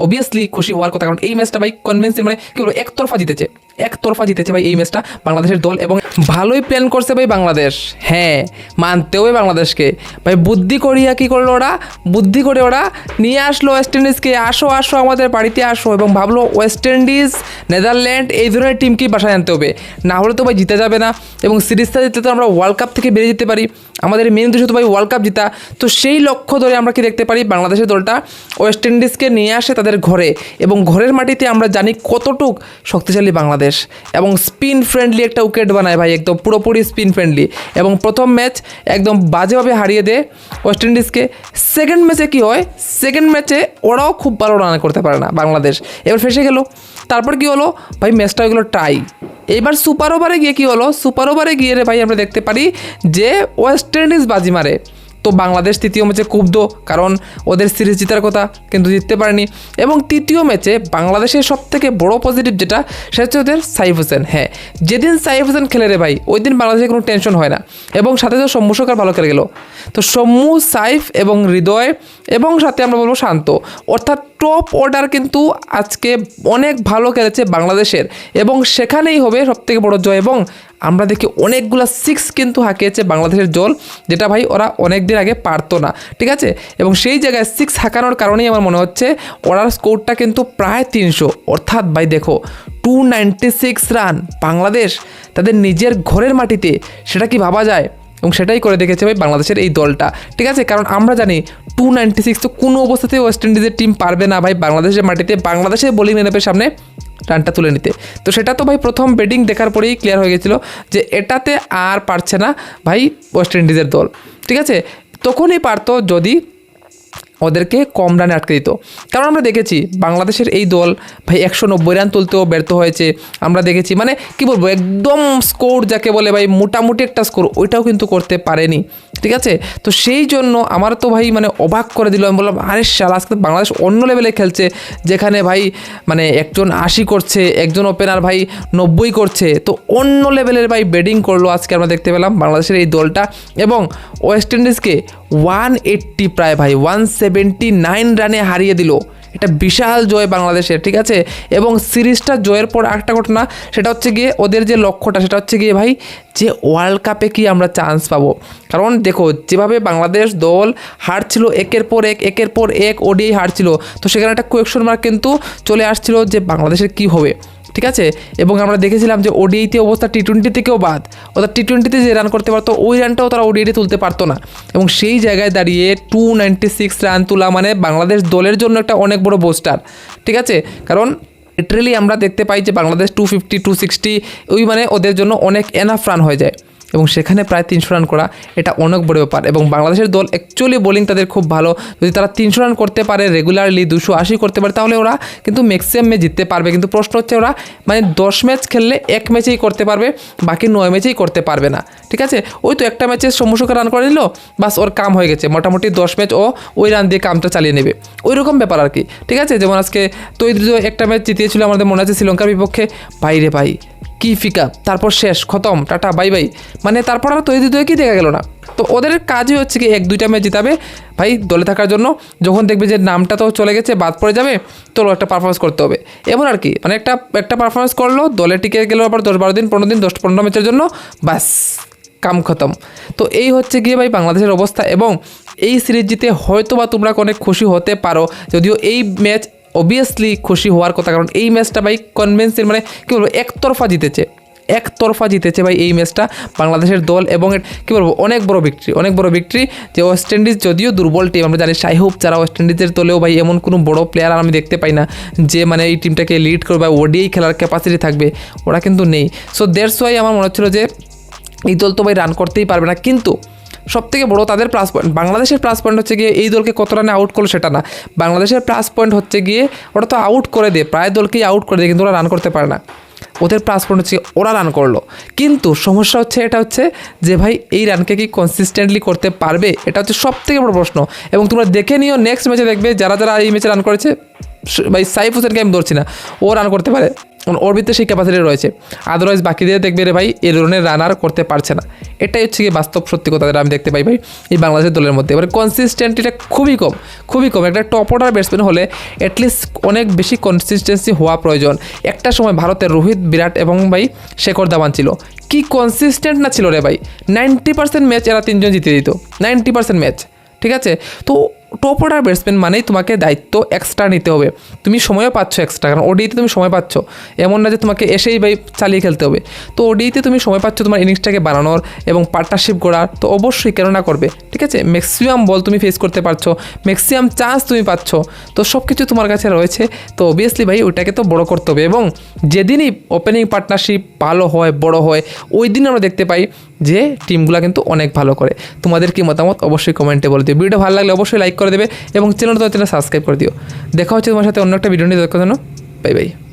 Obviously খুশি হওয়ার কথা, কারণ এই ম্যাচটা ভাই কনভিন্সিং, মানে কি বলবো, একতরফা জিতেছে ভাই এই ম্যাচটা বাংলাদেশের দল, এবং ভালোই প্ল্যান করছে ভাই বাংলাদেশ। হ্যাঁ, মানতে হবে বাংলাদেশকে ভাই। বুদ্ধি করে ওরা নিয়ে আসলো ওয়েস্ট ইন্ডিজকে, আসো আমাদের বাড়িতে আসো, এবং ভাবলো ওয়েস্ট ইন্ডিজ, নেদারল্যান্ড এই ধরনের টিমকেই বাসায় আনতে হবে, না হলে তো ভাই জিতে যাবে না। এবং সিরিজটা জিততে তো আমরা ওয়ার্ল্ড কাপ থেকে বেরিয়ে যেতে পারি, আমাদের মেন উদ্দেশ্য তো ভাই ওয়ার্ল্ড কাপ জিতা। তো সেই লক্ষ্য ধরে আমরা কি দেখতে পারি, বাংলাদেশের দলটা ওয়েস্ট ইন্ডিজকে নিয়ে আসে তাদের ঘরে, এবং ঘরের মাটিতে আমরা জানি কতটুক শক্তিশালী বাংলাদেশ, এবং স্পিন ফ্রেন্ডলি একটা উইকেট বানায় ভাই, একদম পুরোপুরি স্পিন ফ্রেন্ডলি। এবং প্রথম ম্যাচ একদম বাজেভাবে হারিয়ে দেয় ওয়েস্ট ইন্ডিজকে। সেকেন্ড ম্যাচে কি হয়, সেকেন্ড ম্যাচে ওরাও খুব ভালো রান করতে পারে না বাংলাদেশ, এবার ফেসে গেল। তারপর কি হলো ভাই, ম্যাচটা হয়ে গেলো টাই। এবার সুপার ওভারে গিয়ে কি হলো, সুপার ওভারে গিয়ে রে ভাই আমরা দেখতে পারি যে ওয়েস্ট ইন্ডিজ বাজি মারে। তো বাংলাদেশ তৃতীয় ম্যাচে ক্ষুব্ধ, কারণ ওদের সিরিজ জেতার কথা কিন্তু জিততে পারেনি। এবং তৃতীয় ম্যাচে বাংলাদেশের সবথেকে বড় পজিটিভ যেটা, সেটা হচ্ছে ওদের সাইফ হোসেন। হ্যাঁ, যেদিন সাইফ হোসেন খেলে রে ভাই, ওই দিন বাংলাদেশের কোনো টেনশন হয় না, এবং সাথে তো সৌম্য সরকার ভালো খেলে গেল। তো সৌম্য, সাইফ এবং হৃদয়, এবং সাথে আমরা বলবো শান্ত, অর্থাৎ টপ অর্ডার কিন্তু আজকে অনেক ভালো খেলেছে বাংলাদেশের, এবং সেখানেই হবে সবথেকে বড় জয়। এবং আমরা দেখি অনেকগুলো সিক্স কিন্তু হাঁকিয়েছে বাংলাদেশের দল, যেটা ভাই ওরা অনেক দিন আগে পারতো না, ঠিক আছে। এবং সেই জায়গায় সিক্স হাঁকানোর কারণেই আমার মনে হচ্ছে ওরার স্কোরটা কিন্তু প্রায় 300, অর্থাৎ ভাই দেখো 296 রান বাংলাদেশ তাদের নিজের ঘরের মাটিতে, সেটা কি ভাবা যায়? এবং সেটাই করে দেখেছে ভাই বাংলাদেশের এই দলটা, ঠিক আছে। কারণ আমরা জানি 296 তো কোনো অবস্থাতেই ওয়েস্ট ইন্ডিজের টিম পারবে না ভাই বাংলাদেশের মাটিতে বাংলাদেশের বোলিং লাইনআপের সামনে রানটা তুলে নিতে। তো সেটা তো ভাই প্রথম ব্যাটিং দেখার পরেই ক্লিয়ার হয়ে গেছিলো যে এটাতে আর পারছে না ভাই ওয়েস্ট ইন্ডিজের দল, ঠিক আছে। তখনই পারতো যদি ওদেরকে কম রানে আটকে দিত। কারণ আমরা দেখেছি বাংলাদেশের এই দল ভাই 190 রান তুলতেও ব্যর্থ হয়েছে। আমরা দেখেছি, মানে কি বলবো, একদম স্কোর যাকে বলে ভাই মোটামুটি একটা স্কোর, ওইটাও কিন্তু করতে পারেনি, ঠিক আছে। তো সেই জন্য আমার তো ভাই মানে অবাক করে দিল। আমি বললাম আরে শালা, আজকে বাংলাদেশ অন্য লেভেলে খেলছে, যেখানে ভাই মানে একজন 80 করছে, একজন ওপেনার ভাই 90 করছে। তো অন্য লেভেলের ভাই ব্যাটিং করলো আজকে আমরা দেখতে পেলাম বাংলাদেশের এই দলটা, এবং ওয়েস্ট ইন্ডিজকে 180 প্রায় ভাই 179 রানে হারিয়ে দিল। এটা বিশাল জয় বাংলাদেশের, ঠিক আছে। এবং সিরিজটা জয়ের পর একটা ঘটনা, সেটা হচ্ছে গিয়ে ওদের যে লক্ষ্যটা, সেটা হচ্ছে গিয়ে ভাই যে ওয়ার্ল্ড কাপে কি আমরা চান্স পাবো। কারণ দেখো যেভাবে বাংলাদেশ দল হারছিল একের পর এক ওডিআই হারছিল, তো সেখানে একটা কোয়েকশন মার্ক কিন্তু চলে আসছিল যে বাংলাদেশের কি হবে, ঠিক আছে। এবং আমরা দেখেছিলাম যে ওডিআইতে অবস্থা টি-20 থেকেও বাদ, ওরা টি-20তে যে রান করতে পারতো ওই রানটাও তারা ওডিআইতে তুলতে পারতো না। এবং সেই জায়গায় দাঁড়িয়ে 296 রান তোলা মানে বাংলাদেশ দলের জন্য একটা অনেক বড় বুস্টার, ঠিক আছে। কারণ লিটারেলি আমরা দেখতে পাই যে বাংলাদেশ 250 260 ওই মানে ওদের জন্য অনেক এনাফ রান হয়ে যায়, এবং সেখানে প্রায় 300 রান করা এটা অনেক বড় ব্যাপার। এবং বাংলাদেশের দল অ্যাকচুয়ালি বোলিং তাদের খুব ভালো, যদি তারা 300 রান করতে পারে রেগুলারলি, 280 করতে পারে, তাহলে ওরা কিন্তু ম্যাক্সিমাম ম্যাচ জিততে পারবে। কিন্তু প্রশ্ন হচ্ছে ওরা মানে 10 ম্যাচ খেললে 1 ম্যাচেই করতে পারবে, বাকি 9 ম্যাচেই করতে পারবে না, ঠিক আছে। ওই তো একটা ম্যাচে সমস্যা রান করে নিল, বাস ওর কাম হয়ে গেছে, মোটামুটি 10 ম্যাচ ও ওই রান দিয়ে কামটা চালিয়ে নেবে, ওই রকম ব্যাপার আর কি, ঠিক আছে। যেমন আজকে তৈরি একটা ম্যাচ জিতিয়েছিল আমাদের মনে আছে শ্রীলঙ্কার বিপক্ষে, বাইরে ভাই কি ফিকা, তারপর শেষ, খতম, টাটা বাই বাই, মানে তারপর আর তৈরি কি দেখা গেল না। তো ওদের কাজই হচ্ছে কি 1-2টা ম্যাচ জিতাবে ভাই দলে থাকার জন্য, যখন দেখবে যে নামটা তো চলে গেছে, বাদ পড়ে যাবে, তো একটা পারফরমেন্স করতে হবে এমন আর কি। মানে একটা পারফরমেন্স করলো, দলে টিকে গেল আবার 10-12 দিন 15 দিন 10-15 ম্যাচের জন্য, বাস কাম খতম। তো এই হচ্ছে গিয়ে ভাই বাংলাদেশের অবস্থা। এবং এই সিরিজ জিতে হয়তো বা তোমরা অনেক খুশি হতে পারো, যদিও এই ম্যাচ অবভিয়াসলি খুশি হওয়ার কথা, কারণ এই ম্যাচটা ভাই কনভিন্সিং, মানে কী বলবো, একতরফা জিতেছে ভাই এই ম্যাচটা বাংলাদেশের দল। এবং কী বলবো, অনেক বড় ভিক্টরি। যে ওয়েস্ট ইন্ডিজ যদিও দুর্বল টিম, আমরা জানি শাইহুব ছাড়া ওয়েস্ট ইন্ডিজের দলেও ভাই এমন কোনো বড় প্লেয়ার আমি দেখতে পাই না যে মানে এই টিমটাকে লিড করবে বা ওডিআই খেলার ক্যাপাসিটি থাকবে, ওরা কিন্তু নেই। সো দ্যাটস ওয়াই আমার মনে হচ্ছিলো যে এই দল তো ভাই রান করতেই পারবে না। কিন্তু সবথেকে বড় তাদের প্লাস পয়েন্ট, বাংলাদেশের প্লাস পয়েন্ট হচ্ছে গিয়ে এই দলকে কত রানে আউট করলো সেটা না, বাংলাদেশের প্লাস পয়েন্ট হচ্ছে গিয়ে ওরা তো আউট করে দেয়, প্রায় দলকেই আউট করে দেয়, কিন্তু ওরা রান করতে পারে না। ওদের প্লাস পয়েন্ট হচ্ছে ওরা রান করলো, কিন্তু সমস্যা হচ্ছে এটা হচ্ছে যে ভাই এই রানকে কি কনসিস্টেন্টলি করতে পারবে, এটা হচ্ছে সবথেকে বড় প্রশ্ন। এবং তোমরা দেখে নিও নেক্সট ম্যাচে দেখবে যারা এই ম্যাচে রান করেছে, ভাই সাইফ হোসেনকে আমি ধরছি না, ও রান করতে পারে, কারণ ওর ভিতরে সেই ক্যাপাসিটি রয়েছে। আদারওয়াইজ বাকিদের দেখবে রে ভাই এই ধরনের রানার করতে পারছে না। এটাই হচ্ছে কি বাস্তব সত্যি কথা যেটা আমি দেখতে পাই ভাই এই বাংলাদেশের দলের মধ্যে। এবার কনসিস্টেন্সিটা খুবই কম। একটা টপ অর্ডার ব্যাটসম্যান হলে অ্যাটলিস্ট অনেক বেশি কনসিস্টেন্সি হওয়া প্রয়োজন। একটা সময় ভারতের রোহিত, বিরাট এবং ভাই শেখর ধাওয়ান ছিল, কি কনসিস্টেন্ট না ছিল রে ভাই। 90% ম্যাচ এরা তিনজন জিতে দিত, 90% ম্যাচ। ঠিক আছে, তো টপ অর্ডার ব্যাটসম্যান মানেই তোমাকে দায়িত্ব এক্সট্রা নিতে হবে। তুমি সময়ও পাচ্ছ এক্সট্রা, কারণ ওডিতে তুমি সময় পাচ্ছ, এমন না যে তোমাকে এসেই ভাই চালিয়ে খেলতে হবে। তো ওডিতে তুমি সময় পাচ্ছ তোমার ইনিংসটাকে বানানোর এবং পার্টনারশিপ গড়ার, তো অবশ্যই কেন না করবে। ঠিক আছে, ম্যাক্সিমাম বল তুমি ফেস করতে পারছো, ম্যাক্সিমাম চান্স তুমি পাচ্ছ, তো সব কিছু তোমার কাছে রয়েছে। তো অবভিয়াসলি ভাই ওইটাকে তো বড় করতে হবে। এবং যেদিনই ওপেনিং পার্টনারশিপ ভালো হয়, বড় হয়, ওই দিন আমরা দেখতে পাই যে টিমগুলো কিন্তু অনেক ভালো করে। তোমাদের কি মতামত অবশ্যই কমেন্টে বলে দিও। ভিডিও ভালো লাগলে অবশ্যই লাইক করে দেবে এবং চ্যানেলটা সাবস্ক্রাইব করে দিও। দেখা হচ্ছে তোমার সাথে অন্য একটা ভিডিও নিয়ে দেখার জন্য। Bye bye.